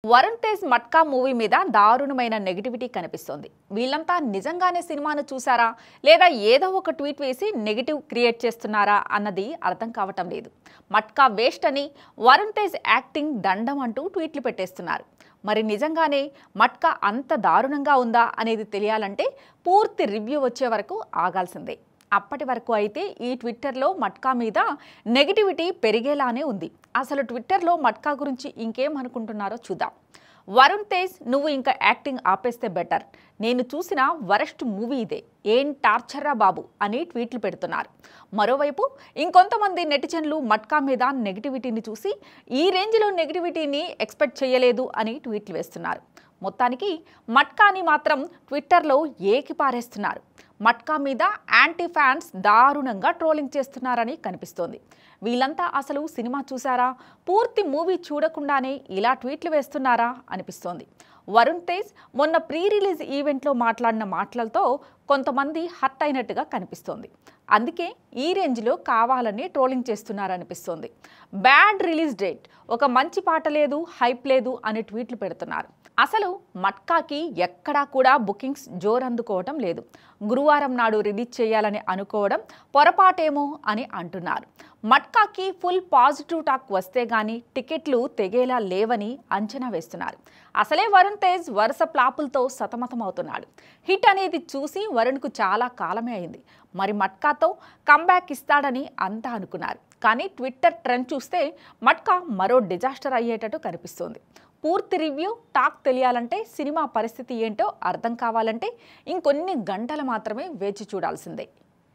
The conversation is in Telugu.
వరుణ్ తేజ్ మట్కా మూవీ మీద దారుణమైన నెగటివిటీ కనిపిస్తోంది. వీళ్ళంతా నిజంగానే సినిమాను చూసారా లేదా ఏదో ఒక ట్వీట్ వేసి నెగటివ్ క్రియేట్ చేస్తున్నారా అన్నది అర్థం కావటం లేదు. మట్కా వేస్ట్ అని, వరుణ్ తేజ్ యాక్టింగ్ దండం అంటూ ట్వీట్లు పెట్టేస్తున్నారు. మరి నిజంగానే మట్కా అంత దారుణంగా ఉందా అనేది తెలియాలంటే పూర్తి రివ్యూ వచ్చే వరకు ఆగాల్సిందే. అప్పటి వరకు అయితే ఈ ట్విట్టర్లో మట్కా మీద నెగటివిటీ పెరిగేలానే ఉంది. అసలు ట్విట్టర్లో మట్కా గురించి ఇంకేం అనుకుంటున్నారో చూద్దాం. వరుణ్ తేజ్, నువ్వు ఇంకా యాక్టింగ్ ఆపేస్తే బెటర్. నేను చూసిన వరస్ట్ మూవీ ఇదే, ఏం టార్చర్రా బాబు అని ట్వీట్లు పెడుతున్నారు. మరోవైపు ఇంకొంతమంది నెటిజన్లు మట్కా మీద నెగటివిటీని చూసి ఈ రేంజ్లో నెగటివిటీని ఎక్స్పెక్ట్ చేయలేదు అని ట్వీట్లు వేస్తున్నారు. మొత్తానికి మట్కాని మాత్రం ట్విట్టర్లో ఏకిపారేస్తున్నారు. మట్కా మీద యాంటీ ఫ్యాన్స్ దారుణంగా ట్రోలింగ్ చేస్తున్నారని కనిపిస్తోంది. వీళ్ళంతా అసలు సినిమా చూసారా, పూర్తి మూవీ చూడకుండానే ఇలా ట్వీట్లు వేస్తున్నారా అనిపిస్తోంది. వరుణ్ తేజ్ మొన్న ప్రీ రిలీజ్ ఈవెంట్లో మాట్లాడిన మాటలతో కొంతమంది హర్ట్ అయినట్టుగా కనిపిస్తోంది. అందుకే ఈ రేంజ్లో కావాలని ట్రోలింగ్ చేస్తున్నారనిపిస్తోంది. బ్యాడ్ రిలీజ్ డేట్, ఒక మంచి పాట లేదు, హైప్ లేదు అని ట్వీట్లు పెడుతున్నారు. అసలు మట్కాకి ఎక్కడా కూడా బుకింగ్స్ జోరందుకోవటం లేదు. గురువారం నాడు రిలీజ్ చేయాలని అనుకోవడం పొరపాటేమో అని అంటున్నారు. మట్కాకి ఫుల్ పాజిటివ్ టాక్ వస్తే గానీ టికెట్లు తెగేలా లేవని అంచనా వేస్తున్నారు. అసలే వరుణ్ తేజ్ వరుస ఫ్లాపులతో సతమతమవుతున్నాడు. హిట్ అనేది చూసి వరుణ్కు చాలా కాలమే అయింది. మరి మట్కాతో కంబ్యాక్ ఇస్తాడని అంతా అనుకున్నారు. కానీ ట్విట్టర్ ట్రెండ్ చూస్తే మట్కా మరో డిజాస్టర్ అయ్యేటట్టు కనిపిస్తోంది. పూర్తి రివ్యూ టాక్ తెలియాలంటే, సినిమా పరిస్థితి ఏంటో అర్థం కావాలంటే ఇంకొన్ని గంటలు మాత్రమే వేచి చూడాల్సిందే.